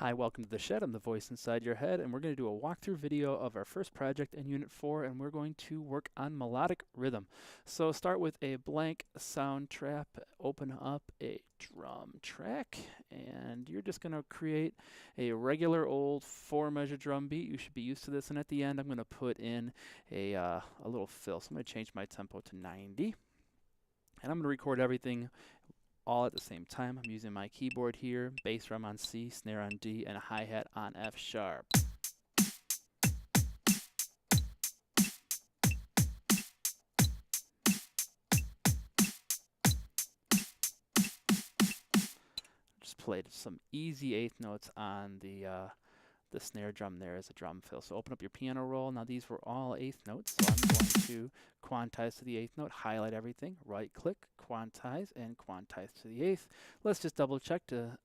Hi, welcome to The Shed. I'm the voice inside your head, and we're going to do a walkthrough video of our first project in Unit 4, and we're going to work on melodic rhythm. So start with a blank Soundtrap, open up a drum track, and you're just going to create a regular old 4-measure drum beat. You should be used to this, and at the end I'm going to put in a little fill. So I'm going to change my tempo to 90, and I'm going to record everything all at the same time. I'm using my keyboard here, bass drum on C, snare on D, and a hi-hat on F sharp. Just played some easy eighth notes on the snare drum there as a drum fill. So open up your piano roll. Now these were all eighth notes, so I'm going to quantize to the eighth note, highlight everything, right click, quantize, and quantize to the eighth. Let's just double check to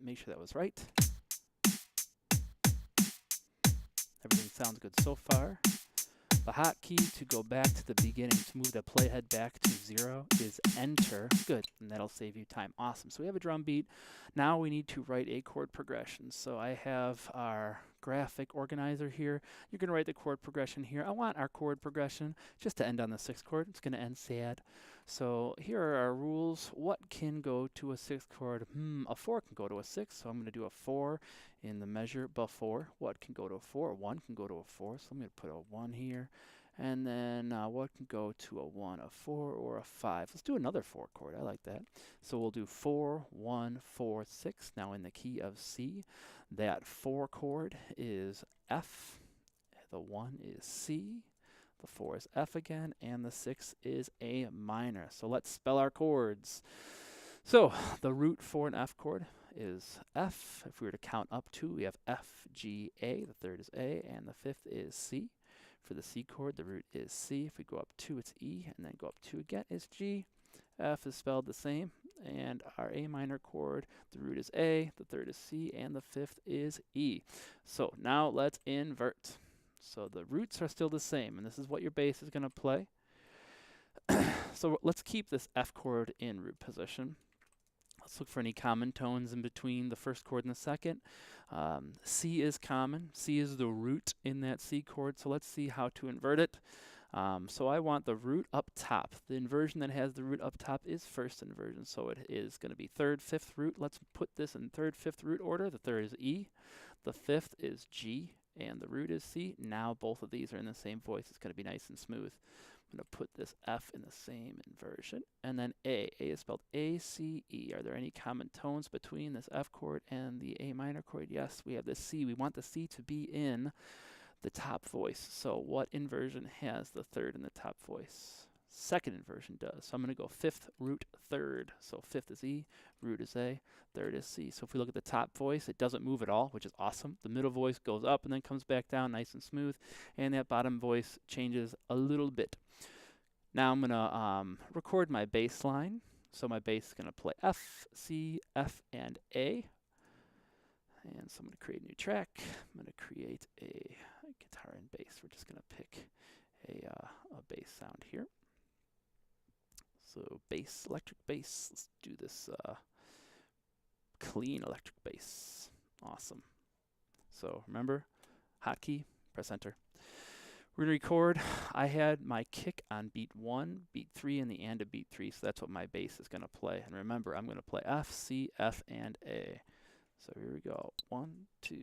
make sure that was right. Everything sounds good so far. The hotkey to go back to the beginning, to move the playhead back to 0, is Enter. Good, and that'll save you time. Awesome. So we have a drum beat. Now we need to write a chord progression. So I have our graphic organizer here. You're going to write the chord progression here. I want our chord progression just to end on the 6th chord. It's going to end sad. So here are our rules. What can go to a 6th chord? A 4 can go to a 6, so I'm going to do a 4 in the measure before. What can go to a 4? 1 can go to a 4, so I'm going to put a 1 here. And then what can go to a 1, a 4, or a 5? Let's do another 4 chord. I like that. So we'll do 4, 1, 4, 6. Now in the key of C. That 4 chord is F. The 1 is C. The 4 is F again. And the 6 is A minor. So let's spell our chords. So the root for an F chord is F. If we were to count up 2, we have F, G, A. The 3rd is A, and the 5th is C. For the C chord, the root is C. If we go up 2, it's E, and then go up 2 again, it's G. F is spelled the same, and our A minor chord, the root is A, the 3rd is C, and the 5th is E. So now let's invert. So the roots are still the same, and this is what your bass is going to play. So let's keep this F chord in root position. Let's look for any common tones in between the 1st chord and the 2nd. C is common. C is the root in that C chord, so let's see how to invert it. So I want the root up top. The inversion that has the root up top is 1st inversion, so it is going to be 3rd, 5th root. Let's put this in 3rd, 5th root order. The 3rd is E, the 5th is G, and the root is C. Now both of these are in the same voice. It's going to be nice and smooth. I'm going to put this F in the same inversion. And then A. A is spelled A-C-E. Are there any common tones between this F chord and the A minor chord? Yes, we have the C. We want the C to be in the top voice. So what inversion has the 3rd in the top voice? 2nd inversion does. So I'm going to go 5th root 3rd. So 5th is E, root is A, 3rd is C. So if we look at the top voice, it doesn't move at all, which is awesome. The middle voice goes up and then comes back down nice and smooth. And that bottom voice changes a little bit. Now I'm going to record my bass line. So my bass is going to play F, C, F, and A. And so I'm going to create a new track. I'm going to create a guitar and bass. We're just going to pick a bass sound here. So bass, electric bass. Let's do this clean electric bass. Awesome. So remember, hotkey, press enter. We're going to record. I had my kick on beat 1, beat 3, and the and of beat 3, so that's what my bass is going to play. And remember, I'm going to play F, C, F, and A. So here we go. 1, 2,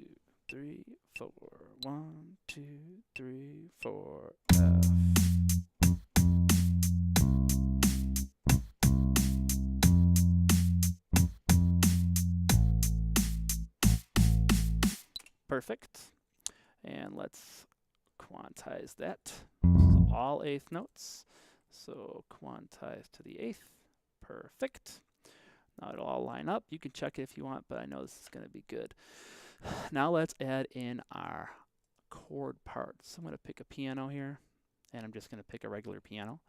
3, 4. 1, 2, 3, 4, F. Perfect. And let's quantize that. So all 8th notes. So quantize to the 8th. Perfect. Now it'll all line up. You can check it if you want, but I know this is going to be good. Now let's add in our chord parts. So I'm going to pick a piano here, and I'm just going to pick a regular piano.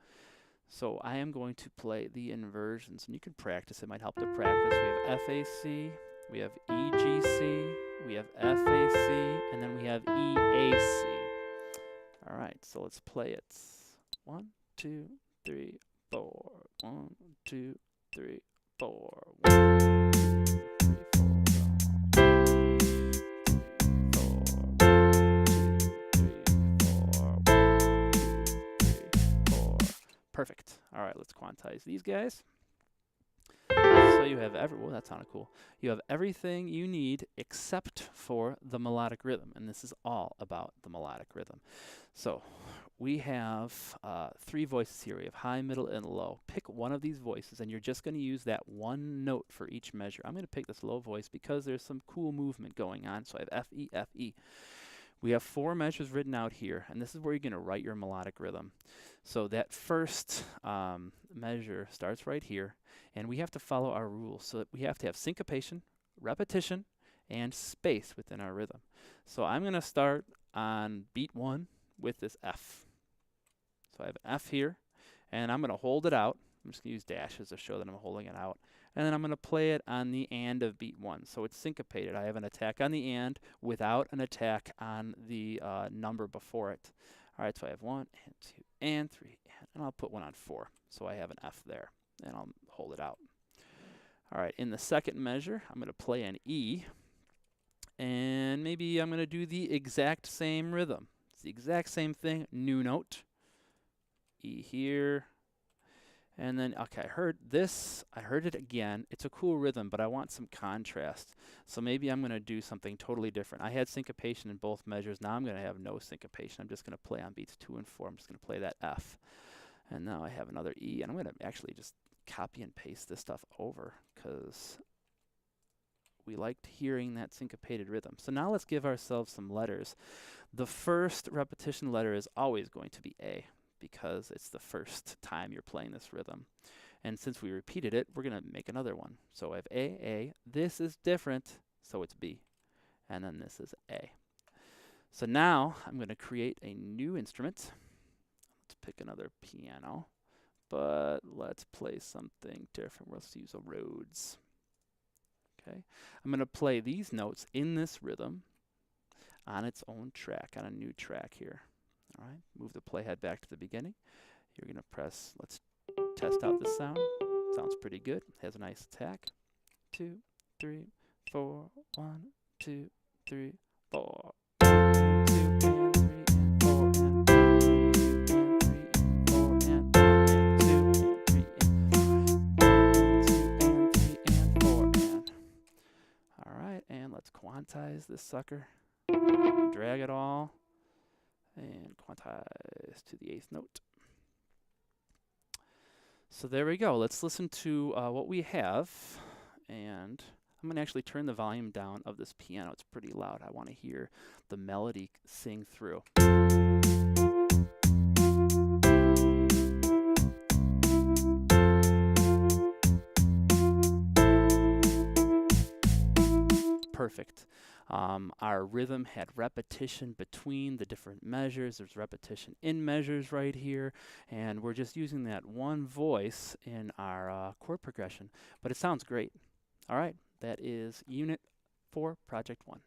So I am going to play the inversions, and you can practice. It might help to practice. We have F-A-C, we have E-G-C, we have F-A-C, and then we have E-A-C. All right, so let's play it. 1, 2, 3, 4. 1, 2, 3, 4. 1, 2, 3, 4. Perfect. All right, let's quantize these guys. So you have whoa, that sounded cool. You have everything you need except for the melodic rhythm, and this is all about the melodic rhythm. So we have 3 voices here. We have high, middle, and low. Pick one of these voices, and you're just going to use that one note for each measure. I'm going to pick this low voice because there's some cool movement going on. So I have F, E, F, E. We have 4 measures written out here, and this is where you're going to write your melodic rhythm. So that first measure starts right here, and we have to follow our rules. So that we have to have syncopation, repetition, and space within our rhythm. So I'm going to start on beat 1 with this F. So I have an F here, and I'm going to hold it out. I'm just going to use dashes to show that I'm holding it out. And then I'm going to play it on the and of beat 1. So it's syncopated. I have an attack on the and without an attack on the number before it. All right, so I have 1 and 2 and 3, and I'll put 1 on 4. So I have an F there, and I'll hold it out. All right, in the second measure, I'm going to play an E, and maybe I'm going to do the exact same rhythm. It's the exact same thing, new note, E here. And then, okay, I heard it again. It's a cool rhythm, but I want some contrast. So maybe I'm going to do something totally different. I had syncopation in both measures. Now I'm going to have no syncopation. I'm just going to play on beats 2 and 4. I'm just going to play that F. And now I have another E. And I'm going to actually just copy and paste this stuff over because we liked hearing that syncopated rhythm. So now let's give ourselves some letters. The first repetition letter is always going to be A, because it's the first time you're playing this rhythm. And since we repeated it, we're going to make another one. So I have A. This is different, so it's B. And then this is A. So now I'm going to create a new instrument. Let's pick another piano, but let's play something different. Let's use a Rhodes. Okay. I'm going to play these notes in this rhythm on its own track, on a new track here. All right, move the playhead back to the beginning. You're going to press, let's test out this sound. Sounds pretty good. Has a nice attack. 2, 3, 4, 1, 2, 3, 4. 2 and 3 and 4 and 2 and 3 and 4 and 2 and 3 and 4 and. All right, and let's quantize this sucker. Drag it all. And quantize to the 8th note. So there we go. Let's listen to what we have. And I'm going to actually turn the volume down of this piano. It's pretty loud. I want to hear the melody sing through. Perfect. Our rhythm had repetition between the different measures. There's repetition in measures right here. And we're just using that one voice in our chord progression. But it sounds great. All right, that is Unit 4, Project 1.